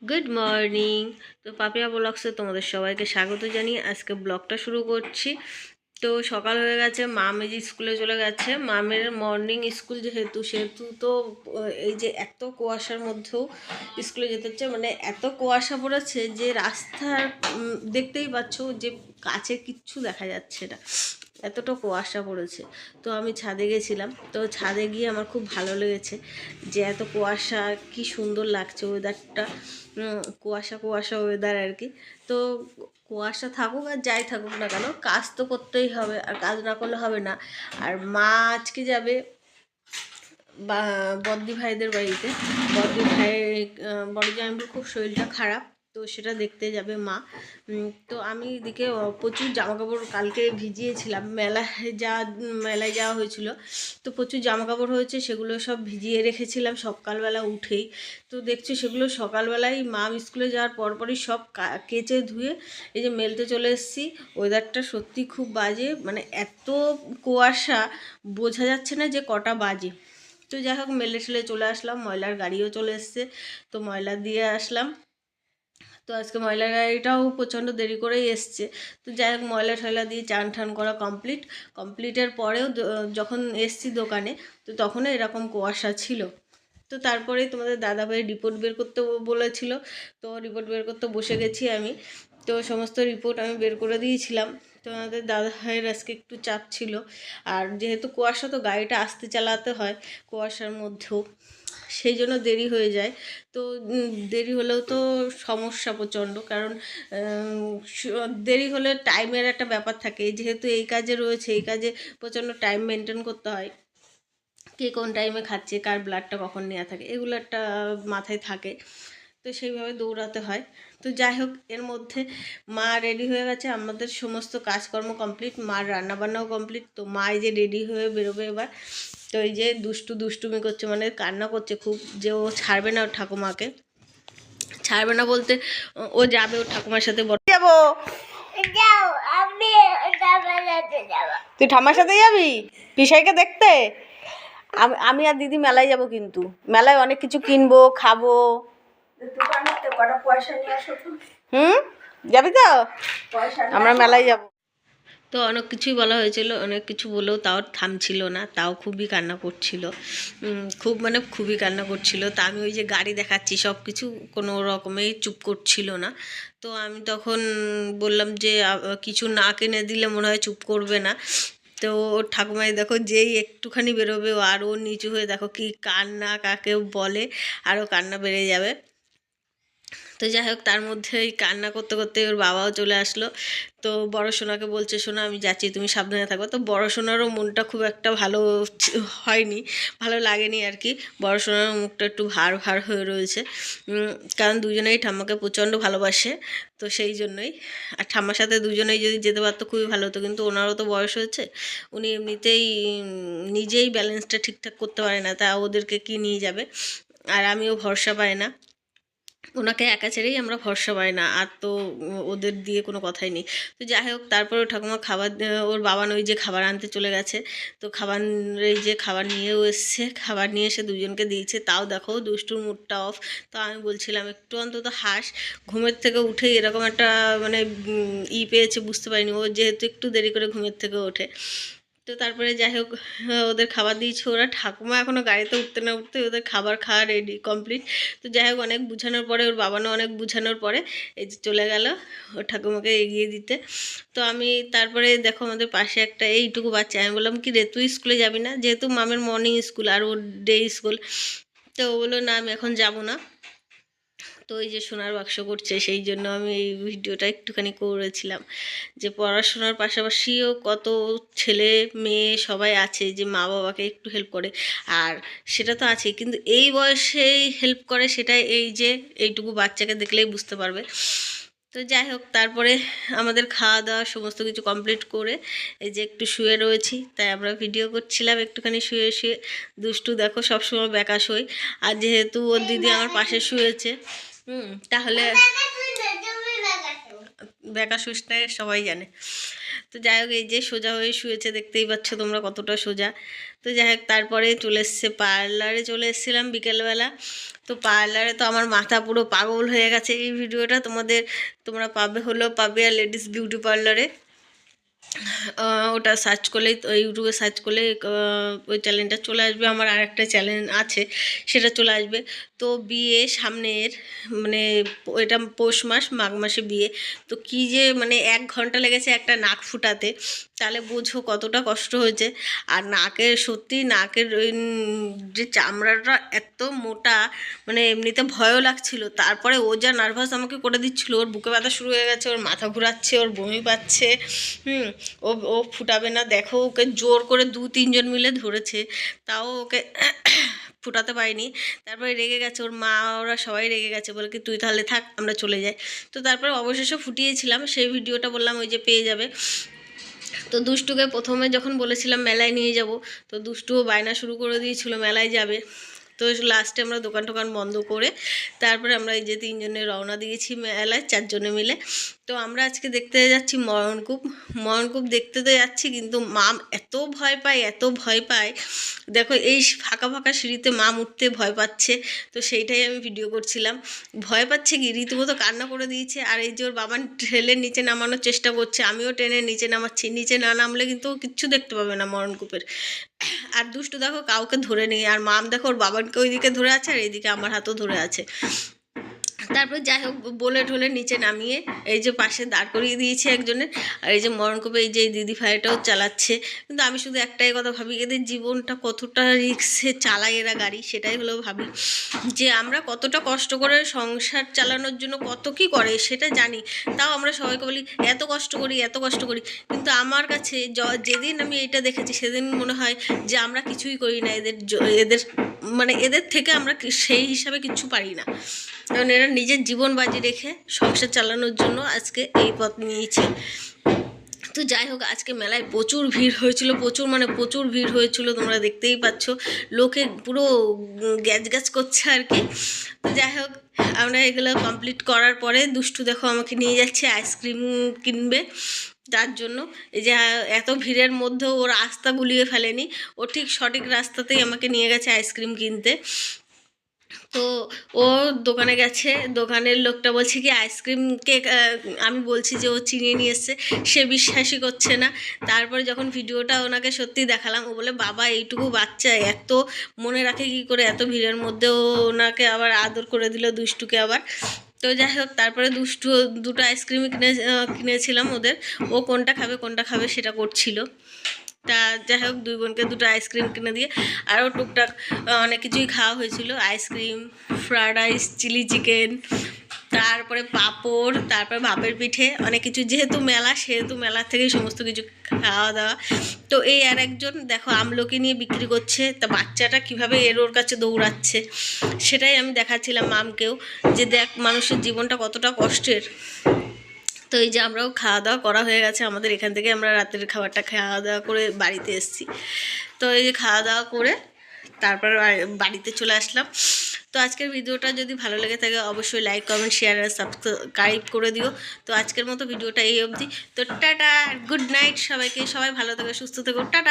Good morning. তো পাপিয়া ব্লগসে তোমাদের সবাইকে স্বাগত জানিয়ে আজকে ব্লগটা শুরু করছি। তো সকাল হয়ে গেছে, মামের স্কুলে চলে গেছে। মামের মর্নিং স্কুল যেহেতু সেহেতু তো এই যে এত কুয়াশার মধ্যেও স্কুলে যেতে হচ্ছে, মানে এত কুয়াশা পড়েছে যে রাস্তার দেখতেই পাচ্ছ যে কাছে কিচ্ছু দেখা যাচ্ছে না, এতটা কুয়াশা পড়েছে। তো আমি ছাদে গেছিলাম, তো ছাদে গিয়ে আমার খুব ভালো লেগেছে যে এত কুয়াশা, কি সুন্দর লাগছে ওয়েদারটা। কুয়াশা কুয়াশা ওয়েদার আর কি। তো কুয়াশা থাকুক আর যাই থাকুক না কেন, কাজ তো করতেই হবে, আর কাজ না করলে হবে না। আর মা আজকে যাবে বা বদ্দি ভাইদের বাড়িতে। বদ্দি ভাই বড় জামাইবাবুর খুব শরীরটা খারাপ, তো সেটা দেখতে যাবে মা। তো আমি এদিকে প্রচুর জামাকাপড় কালকে ভিজিয়েছিলাম, মেলায় যাওয়া হয়েছিল, তো প্রচুর জামাকাপড় হয়েছে, সেগুলো সব ভিজিয়ে রেখেছিলাম সকালবেলা উঠেই। তো দেখছি সেগুলো সকালবেলায় মাম স্কুলে যাওয়ার পরপরই সব কেচে ধুয়ে এই যে মেলতে চলে এসেছি। ওয়েদারটা সত্যি খুব বাজে, মানে এত কুয়াশা বোঝা যাচ্ছে না যে কটা বাজে। তো যাই হোক মেলে ঠেলে চলে আসলাম, ময়লার গাড়িও চলে এসছে, তো ময়লা দিয়ে আসলাম। তো আজকে ময়লার গাড়িটাও প্রচণ্ড দেরি করেই এসছে। তো যাই হোক ময়লা ঠয়লা দিয়ে চান ঠান করা কমপ্লিটের পরেও যখন এসছি দোকানে, তো তখনও এরকম কুয়াশা ছিল। তো তারপরেই তোমাদের দাদাভাই রিপোর্ট বের করতে বলেছিল, তো রিপোর্ট বের করতে বসে গেছি আমি। তো সমস্ত রিপোর্ট আমি বের করে দিয়েছিলাম। তো আমাদের দাদাভাইয়ের আজকে একটু চাপ ছিল, আর যেহেতু কুয়াশা তো গাড়িটা আস্তে চালাতে হয় কুয়াশার মধ্যেও, সেই জন্য দেরি হয়ে যায়। তো দেরি হলেও তো সমস্যা প্রচণ্ড, কারণ দেরি হলে টাইমের একটা ব্যাপার থাকে, যেহেতু এই কাজে রয়েছে, এই কাজে প্রচণ্ড টাইম মেনটেন করতে হয়। কে কোন টাইমে খাচ্ছে, কার ব্লাডটা কখন নেওয়া থাকে, এগুলো একটা মাথায় থাকে, তো সেইভাবে দৌড়াতে হয়। তো যাই হোক এর মধ্যে মা রেডি হয়ে গেছে, আমাদের সমস্ত কাজকর্ম কমপ্লিট, মার রান্নাবান্নাও কমপ্লিট। তো মা এই যে রেডি হয়ে বেরোবে এবার। তো এই যে দুষ্টুমি করছে, মানে কান্না করছে খুব, যে ও ছাড়বে না ওর ঠাকুমাকে। ছাড়বে না বলতে ও যাবে ওর ঠাকুমার সাথে, যাবো। তুই ঠাম্মার সাথে যাবি পিসাইকে দেখতে? আমি আর দিদি মেলায় যাব, কিন্তু মেলায় অনেক কিছু কিনবো, খাবো। যাবি তো? আমরা মেলায় যাব। তো অনেক কিছুই বলা হয়েছিল, অনেক কিছু বলেও তাও থামছিল না, তাও খুবই কান্না করছিল, খুবই কান্না করছিল। তা আমি ওই যে গাড়ি দেখাচ্ছি সব কিছু, কোনো রকমেই চুপ করছিল না। তো আমি তখন বললাম যে কিছু না কিনে দিলে মনে হয় চুপ করবে না। তো ওর ঠাকুমাই দেখো যেই একটুখানি বেরোবে ও আরও নিচু হয়ে দেখো কি কান্না কাকেও বলে, আরও কান্না বেড়ে যাবে। তো যাই হোক তার মধ্যে ওই কান্না করতে করতে ওর বাবাও চলে আসলো। তো বড় সোনাকে বলছে, সোনা আমি যাচ্ছি, তুমি সাবধানে থাকো। তো বড় সোনারও মনটা খুব একটা ভালো হয়নি, ভালো লাগেনি আর কি। বড় সোনার মুখটা একটু ভার ভার হয়ে রয়েছে, কারণ দুজনেই ঠাম্মাকে প্রচণ্ড ভালোবাসে, তো সেই জন্যই। আর ঠাম্মার সাথে দুজনেই যদি যেতে পারতো খুবই ভালো হতো, কিন্তু ওনারও তো বয়স হয়েছে, উনি এমনিতেই নিজেই ব্যালেন্সটা ঠিকঠাক করতে পারে না, তা ওদেরকে কি নিয়ে যাবে। আর আমিও ভরসা পাই না, ওনাকে একা ছেড়েই আমরা ভরসা পাই না, আর তো ওদের দিয়ে কোনো কথাই নেই। তো যাই হোক তারপরে ঠাকুমা খাবার, ওর বাবা ওই যে খাবার আনতে চলে গেছে। তো এই যে খাবার নিয়েও এসছে, খাবার নিয়ে এসে দুজনকে দিয়েছে, তাও দেখো দুষ্টুর মুডটা অফ। তো আমি বলছিলাম একটু অন্তত হাস, ঘুমের থেকে উঠেই এরকম একটা মানে পেয়েছে, বুঝতে পারিনি ও যেহেতু একটু দেরি করে ঘুমের থেকে ওঠে। তো তারপরে যাই হোক ওদের খাবার দিয়েছে, ওরা ঠাকুমা এখনও গাড়িতে উঠতে না উঠতে ওদের খাবার খাওয়া রেডি কমপ্লিট। তো যাই হোক অনেক বুঝানোর পরে, ওর বাবানও অনেক বুঝানোর পরে এই যে চলে গেল ওর ঠাকুমাকে এগিয়ে দিতে। তো আমি তারপরে দেখো আমাদের পাশে একটা এইটুকু বাচ্চা, আমি বললাম কি রে তুই স্কুলে যাবি না, যেহেতু মামের মর্নিং স্কুল আর ওর ডে স্কুল। তো ও বললো না আমি এখন যাব না। তো এই যে সোনার বাক্স করছে, সেই জন্য আমি এই ভিডিওটা একটুখানি করেছিলাম, যে পড়াশোনার পাশাপাশিও কত ছেলে মেয়ে সবাই আছে যে মা বাবাকে একটু হেল্প করে, আর সেটা তো আছেই, কিন্তু এই বয়সেই হেল্প করে, সেটা এই যে এইটুকু বাচ্চাকে দেখলেই বুঝতে পারবে। তো যাই হোক তারপরে আমাদের খাওয়া দাওয়া সমস্ত কিছু কমপ্লিট করে এই যে একটু শুয়ে রয়েছি, তাই আমরা ভিডিও করছিলাম একটুখানি শুয়ে শুয়ে। দুষ্টু দেখো সবসময় ব্যাকাশ হই, আর যেহেতু ওর দিদি আমার পাশে শুয়েছে, তাহলে ব্যাকাশ হুসটা সবাই জানে। তো যাই হোক এই যে সোজা হয়ে শুয়েছে, দেখতেই পাচ্ছ তোমরা কতটা সোজা। তো যাই হোক তারপরে চলে এসছে পার্লারে, চলে এসেছিলাম বিকেলবেলা। তো পার্লারে তো আমার মাথা পুরো পাগল হয়ে গেছে। এই ভিডিওটা তোমরা পাবে আর লেডিস বিউটি পার্লারে। ওটা সার্চ করলেই, ইউটিউবে সার্চ করলে ওই চ্যানেলটা চলে আসবে। আমার আর একটা চ্যানেল আছে, সেটা চলে আসবে। তো বিয়ে সামনের, মানে এটা পৌষ মাস, মাঘ মাসে বিয়ে। তো কী যে মানে 1 ঘন্টা লেগেছে একটা নাক ফুটাতে, তাহলে বোঝো কতটা কষ্ট হয়েছে। আর নাকের ওই যে চামড়াটা এত মোটা, মানে এমনিতে ভয়ও লাগছিল। তারপরে ও যা নার্ভাস আমাকে করে দিচ্ছিল, ওর বুকে ব্যথা শুরু হয়ে গেছে, ওর মাথা ঘুরাচ্ছে, ওর বমি পাচ্ছে। ও ও ফুটাবে না, দেখো ওকে জোর করে 2-3 জন মিলে ধরেছে, তাও ওকে ফুটাতে পারিনি। তারপরে রেগে গেছে, ওর মা ওরা সবাই রেগে গেছে, বলে কি তুই তাহলে থাক, আমরা চলে যাই। তো তারপরে অবশেষে ফুটিয়েছিলাম, সেই ভিডিওটা বললাম ওই যে পেয়ে যাবে। তো দুষ্টুকে প্রথমে যখন বলেছিলাম মেলায় নিয়ে যাব, তো দুষ্টুও বায়না শুরু করে দিয়েছিল মেলায় যাবে। তো লাস্টে আমরা দোকান টোকান বন্ধ করে তারপরে আমরা এই যে 3 জনে রওনা দিয়েছি মেলায়, 4 জনে মিলে। তো আমরা আজকে দেখতে যাচ্ছি মরণকূপ দেখতে তো যাচ্ছি, কিন্তু মাম এত ভয় পায়। দেখো এই ফাঁকা ফাঁকা সিঁড়িতে মাম উঠতে ভয় পাচ্ছে। তো সেইটাই আমি ভিডিও করছিলাম। ভয় পাচ্ছে কি, রীতিমতো কান্না করে দিয়েছে। আর এই যে ওর বাবা ঠেলে নিচে নামানোর চেষ্টা করছে, আমিও টেনে নিচে নামাচ্ছি। নিচে না নামলে কিন্তু কিচ্ছু দেখতে পাবে না মরণকূপের। আর দুষ্টু দেখো কাউকে ধরে নেই, আর মাম দেখো ওর বাবাকে ওইদিকে ধরে আছে, আর এইদিকে আমার হাতও ধরে আছে। তারপর যাই হোক বলে ঠলে নিচে নামিয়ে এই যে পাশে দাঁড় করিয়ে দিয়েছে একজনের। আর এই যে মরণকূপে এই যে দিদি ভাইটাও চালাচ্ছে। কিন্তু আমি শুধু একটাই কথা ভাবি, এদের জীবনটা কতটা রিস্কে চালায় এরা গাড়ি, সেটাই হলো ভাবি। যে আমরা কতটা কষ্ট করে সংসার চালানোর জন্য কত কী করে সেটা জানি, তাও আমরা সবাইকে বলি এত কষ্ট করি। কিন্তু আমার কাছে যেদিন আমি এটা দেখেছি, সেদিন মনে হয় যে আমরা কিছুই করি না, এদের মানে এদের থেকে আমরা সেই হিসাবে কিচ্ছু পারি না। কারণ এরা নিজের জীবন বাজি রেখে সংসার চালানোর জন্য আজকে এই পথ নিয়েছে। তো যাই হোক আজকে মেলায় প্রচুর ভিড় হয়েছিল, প্রচুর ভিড় হয়েছিল, তোমরা দেখতেই পাচ্ছ। লোকে পুরো গ্যাজ করছে আর কি। তো যাই হোক আমরা এগুলো কমপ্লিট করার পরে দুষ্টু দেখো আমাকে নিয়ে যাচ্ছে আইসক্রিম কিনবে। তার জন্য এই যে এত ভিড়ের মধ্যেও ও রাস্তা গুলিয়ে ফেলেনি, ও ঠিক সঠিক রাস্তাতেই আমাকে নিয়ে গেছে আইসক্রিম কিনতে। তো ও দোকানে গেছে, দোকানের লোকটা বলছে কি আইসক্রিম কেক, আমি বলছি যে ও চিনিয়ে নিয়ে এসছে, সে বিশ্বাসই করছে না। তারপরে যখন ভিডিওটা ওনাকে সত্যি দেখালাম, ও বলে বাবা এইটুকু বাচ্চা এত মনে রাখে কী করে, এত ভিড়ের মধ্যেও ওনাকে আবার আদর করে দিল দুষ্টুকে আবার। তো যাই হোক তারপরে দুষ্টু 2টো আইসক্রিম কিনেছিলাম ওদের, ও কোনটা খাবে সেটা করছিল। তা যাই হোক 2 বোনকে 2টো আইসক্রিম কিনে দিয়ে আরও টুকটাক অনেক কিছুই খাওয়া হয়েছিল, ice cream, fried rice, chilli chicken, তারপরে পাঁপড়, তারপরে ভাপের পিঠে, অনেক কিছু। যেহেতু মেলা থেকেই সমস্ত কিছু খাওয়া দাওয়া। তো এই আর একজন দেখো আমলকি নিয়ে বিক্রি করছে, তা বাচ্চাটা কীভাবে ওর কাছে দৌড়াচ্ছে সেটাই আমি দেখাচ্ছিলাম মামকেও, যে দেখ মানুষের জীবনটা কতটা কষ্টের। তো এই যে আমরাও খাওয়া দাওয়া করা হয়ে গেছে আমাদের, এখান থেকে আমরা রাতের খাবারটা খাওয়া দাওয়া করে বাড়িতে এসেছি। তো এই যে খাওয়া দাওয়া করে তারপর বাড়িতে চলে আসলাম। তো আজকের ভিডিওটা যদি ভালো লেগে থাকে অবশ্যই লাইক, কমেন্ট, শেয়ার আর সাবস্ক্রাইব করে দিও। তো আজকের মতো ভিডিওটা এই অবধি। তো টাটা, গুড নাইট সবাইকে, সবাই ভালো থেকো, সুস্থ থেকো, টাটা।